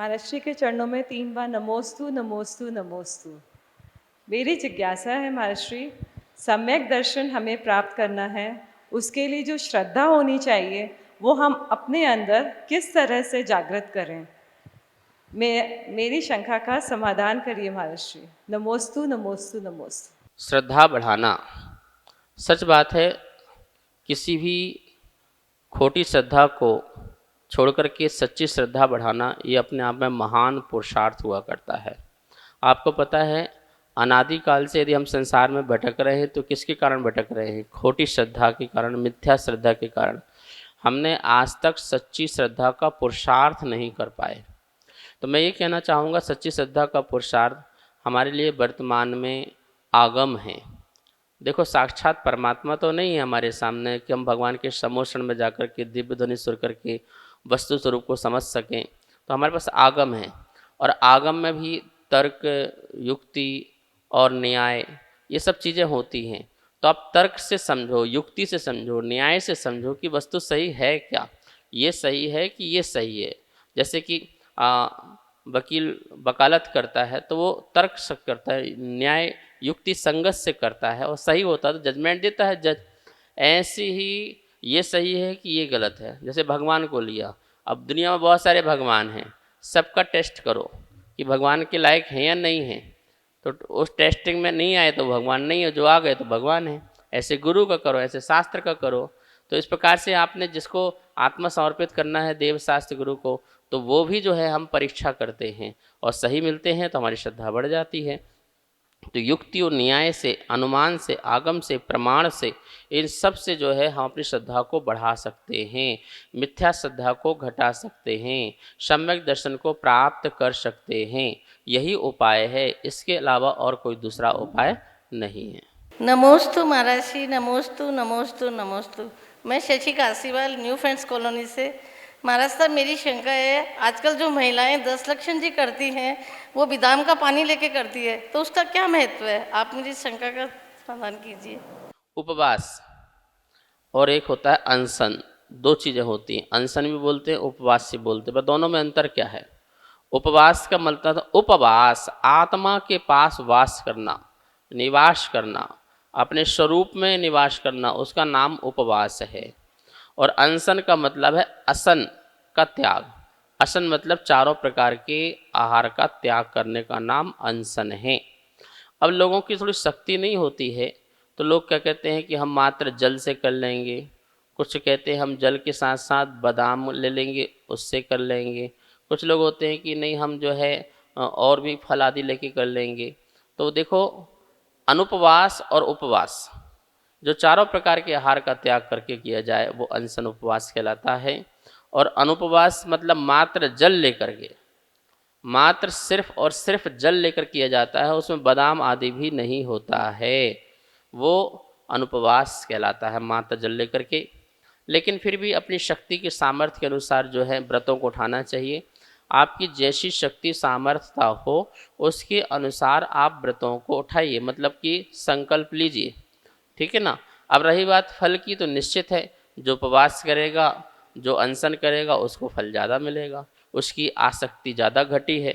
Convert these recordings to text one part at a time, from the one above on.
महाराज श्री के चरणों में 3 बार नमोस्तु नमोस्तु नमोस्तु। मेरी जिज्ञासा है महाराज श्री, सम्यक दर्शन हमें प्राप्त करना है, उसके लिए जो श्रद्धा होनी चाहिए वो हम अपने अंदर किस तरह से जागृत करें? मेरी शंका का समाधान करिए महाराज श्री। नमोस्तु नमोस्तु नमोस्तु। श्रद्धा बढ़ाना, सच बात है, किसी भी खोटी श्रद्धा को छोड़कर के सच्ची श्रद्धा बढ़ाना ये अपने आप में महान पुरुषार्थ हुआ करता है। आपको पता है, अनादिकाल से यदि हम संसार में भटक रहे हैं तो किसके कारण भटक रहे हैं? खोटी श्रद्धा के कारण, मिथ्या श्रद्धा के कारण। हमने आज तक सच्ची श्रद्धा का पुरुषार्थ नहीं कर पाए। तो मैं ये कहना चाहूँगा, सच्ची श्रद्धा का पुरुषार्थ हमारे लिए वर्तमान में आगम है। देखो, साक्षात परमात्मा तो नहीं है हमारे सामने कि हम भगवान के समोषण में जाकर के दिव्य ध्वनि सुन करके वस्तु स्वरूप को समझ सकें। तो हमारे पास आगम है, और आगम में भी तर्क, युक्ति और न्याय, ये सब चीज़ें होती हैं। तो आप तर्क से समझो, युक्ति से समझो, न्याय से समझो कि वस्तु सही है क्या, ये सही है कि ये सही है। जैसे कि वकील वकालत करता है तो वो तर्क से करता है, न्याय युक्ति संगत से करता है, और सही होता है तो जजमेंट देता है जज। ऐसे ही ये सही है कि ये गलत है। जैसे भगवान को लिया, अब दुनिया में बहुत सारे भगवान हैं, सबका टेस्ट करो कि भगवान के लायक हैं या नहीं हैं। तो उस टेस्टिंग में नहीं आए तो भगवान नहीं है, जो आ गए तो भगवान है। ऐसे गुरु का करो, ऐसे शास्त्र का करो। तो इस प्रकार से आपने जिसको आत्मा समर्पित करना है देव शास्त्र गुरु को, तो वो भी जो है हम परीक्षा करते हैं, और सही मिलते हैं तो हमारी श्रद्धा बढ़ जाती है। तो युक्ति और न्याय से, अनुमान से, आगम से, प्रमाण से, इन सब से जो है हम अपनी श्रद्धा को बढ़ा सकते हैं, मिथ्या श्रद्धा को घटा सकते हैं, सम्यक दर्शन को प्राप्त कर सकते हैं। यही उपाय है, इसके अलावा और कोई दूसरा उपाय नहीं है। नमोस्तु महाराज श्री, नमोस्तु नमोस्तु नमोस्तु। मैं Shashi Kashiwal, new friends colony से। महाराज साहब, मेरी शंका है, आजकल जो महिलाएं 10 लक्षण जी करती हैं वो बिदाम का पानी लेके करती है, तो उसका क्या महत्व है? आप मुझे शंका का समाधान कीजिए। उपवास और एक होता है अनशन, दो चीज़ें होती हैं। अनशन भी बोलते हैं, उपवास भी बोलते हैं, पर दोनों में अंतर क्या है? उपवास का मतलब उपवास, आत्मा के पास वास करना, निवास करना, अपने स्वरूप में निवास करना, उसका नाम उपवास है। और अनशन का मतलब है असन का त्याग। असन मतलब चारों प्रकार के आहार का त्याग करने का नाम अनशन है। अब लोगों की थोड़ी शक्ति नहीं होती है, तो लोग क्या कहते हैं कि हम मात्र जल से कर लेंगे, कुछ कहते हैं हम जल के साथ साथ बादाम ले लेंगे, उससे कर लेंगे। कुछ लोग होते हैं कि नहीं, हम जो है और भी फल आदि लेके कर लेंगे। तो देखो, अनुपवास और उपवास, जो चारों प्रकार के आहार का त्याग करके किया जाए वो अनशन उपवास कहलाता है। और अनुपवास मतलब मात्र जल लेकर के, मात्र सिर्फ और सिर्फ जल लेकर किया जाता है, उसमें बादाम आदि भी नहीं होता है, वो अनुपवास कहलाता है, मात्र जल लेकर के। लेकिन फिर भी अपनी शक्ति के सामर्थ्य के अनुसार जो है व्रतों को उठाना चाहिए। आपकी जैसी शक्ति सामर्थ्यता हो उसके अनुसार आप व्रतों को उठाइए, मतलब कि संकल्प लीजिए, ठीक है ना। अब रही बात फल की, तो निश्चित है जो उपवास करेगा, जो अनशन करेगा, उसको फल ज़्यादा मिलेगा, उसकी आसक्ति ज़्यादा घटी है।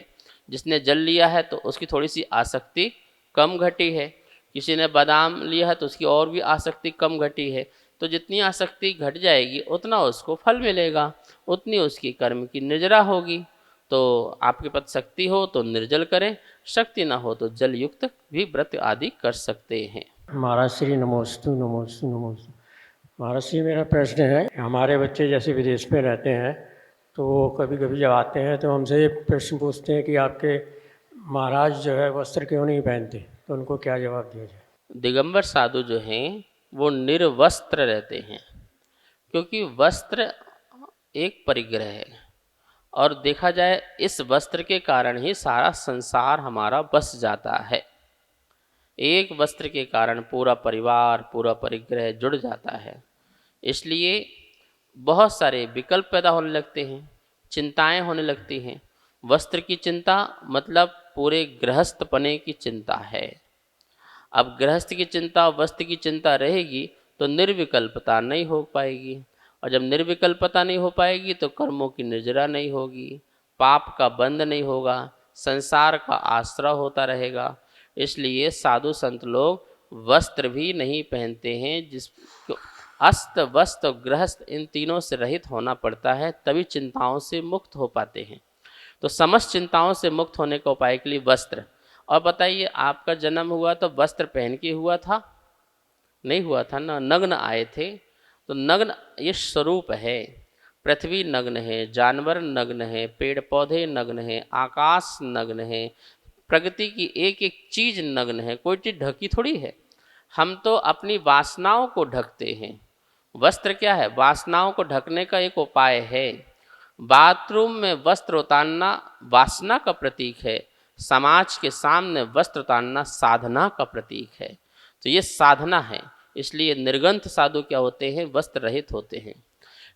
जिसने जल लिया है तो उसकी थोड़ी सी आसक्ति कम घटी है, किसी ने बादाम लिया है तो उसकी और भी आसक्ति कम घटी है। तो जितनी आसक्ति घट जाएगी उतना उसको फल मिलेगा, उतनी उसकी कर्म की निर्जरा होगी। तो आपके पास शक्ति हो तो निर्जल करें, शक्ति ना हो तो जल युक्त भी व्रत आदि कर सकते हैं। महाराज श्री नमोस्तु नमोस्तु नमोस्तु। महाराज श्री, मेरा प्रश्न है, हमारे बच्चे जैसे विदेश में रहते हैं तो कभी कभी जब आते हैं तो हमसे ये प्रश्न पूछते हैं कि आपके महाराज जो है वस्त्र क्यों नहीं पहनते, तो उनको क्या जवाब दिया जाए? दिगंबर साधु जो हैं वो निर्वस्त्र रहते हैं, क्योंकि वस्त्र एक परिग्रह है, और देखा जाए इस वस्त्र के कारण ही सारा संसार हमारा बस जाता है। एक वस्त्र के कारण पूरा परिवार, पूरा परिग्रह जुड़ जाता है। इसलिए बहुत सारे विकल्प पैदा होने लगते हैं, चिंताएं होने लगती हैं। वस्त्र की चिंता मतलब पूरे गृहस्थपने की चिंता है। अब गृहस्थ की चिंता, वस्त्र की चिंता रहेगी तो निर्विकल्पता नहीं हो पाएगी, और जब निर्विकल्पता नहीं हो पाएगी तो कर्मों की निर्जरा नहीं होगी, पाप का बंध नहीं होगा, संसार का आश्रय होता रहेगा। इसलिए साधु संत लोग वस्त्र भी नहीं पहनते हैं, जिस अस्त वस्त्र गृहस्थ इन तीनों से रहित होना पड़ता है, तभी चिंताओं से मुक्त हो पाते हैं। तो समस्त चिंताओं से मुक्त होने का उपाय के लिए वस्त्र। और बताइए, आपका जन्म हुआ तो वस्त्र पहन के हुआ था? नहीं हुआ था ना, नग्न आए थे। तो नग्न ये स्वरूप है। पृथ्वी नग्न है, जानवर नग्न है, पेड़ पौधे नग्न है, आकाश नग्न है, प्रकृति की एक एक चीज नग्न है, कोई चीज ढकी थोड़ी है। हम तो अपनी वासनाओं को ढकते हैं। वस्त्र क्या है? वासनाओं को ढकने का एक उपाय है। बाथरूम में वस्त्र उतारना वासना का प्रतीक है, समाज के सामने वस्त्र उतारना साधना का प्रतीक है। तो ये साधना है। इसलिए निर्गंथ साधु क्या होते हैं? वस्त्र रहित होते हैं।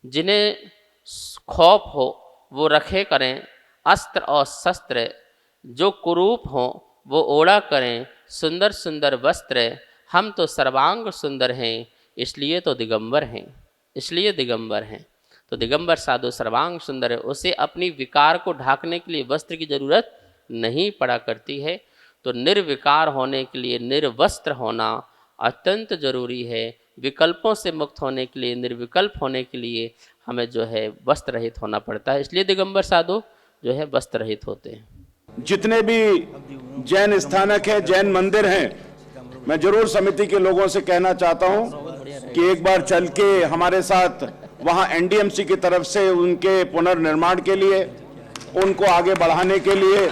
जिन्हें खौफ हो वो रखे करें अस्त्र और शस्त्र, जो कुरूप हो वो ओढ़ा करें सुंदर सुंदर वस्त्र। हम तो सर्वांग सुंदर हैं, इसलिए तो दिगंबर हैं, इसलिए दिगंबर हैं। तो दिगंबर साधु सर्वांग सुंदर है, उसे अपनी विकार को ढाकने के लिए वस्त्र की जरूरत नहीं पड़ा करती है। तो निर्विकार होने के लिए निर्वस्त्र होना अत्यंत जरूरी है। विकल्पों से मुक्त होने के लिए, निर्विकल्प होने के लिए हमें जो है वस्त्र रहित होना पड़ता है। इसलिए दिगंबर साधु जो है वस्त्र रहित होते हैं। जितने भी जैन स्थानक है, जैन मंदिर हैं, मैं जरूर समिति के लोगों से कहना चाहता हूं कि एक बार चल के हमारे साथ वहां एनडीएमसी की तरफ से उनके पुनर्निर्माण के लिए, उनको आगे बढ़ाने के लिए,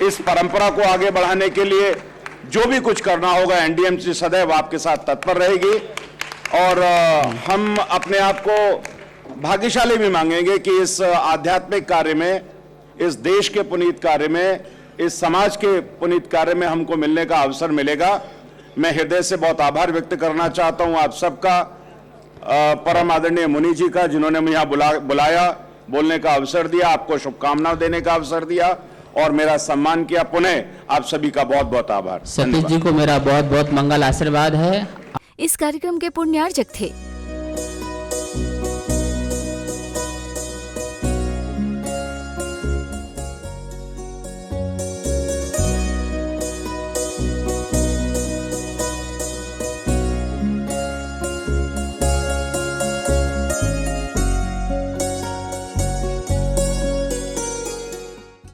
इस परंपरा को आगे बढ़ाने के लिए जो भी कुछ करना होगा, एनडीएमसी सदैव आपके साथ तत्पर रहेगी। और हम अपने आप को भाग्यशाली भी मांगेंगे कि इस आध्यात्मिक कार्य में, इस देश के पुनीत कार्य में, इस समाज के पुनीत कार्य में हमको मिलने का अवसर मिलेगा। मैं हृदय से बहुत आभार व्यक्त करना चाहता हूं आप सबका, परम आदरणीय मुनि जी का, जिन्होंने मुझे यहाँ बुलाया, बोलने का अवसर दिया, आपको शुभकामनाएं देने का अवसर दिया और मेरा सम्मान किया। पुनः आप सभी का बहुत बहुत आभार। सतीश जी को मेरा बहुत बहुत मंगल आशीर्वाद है। इस कार्यक्रम के पुण्यार्जक थे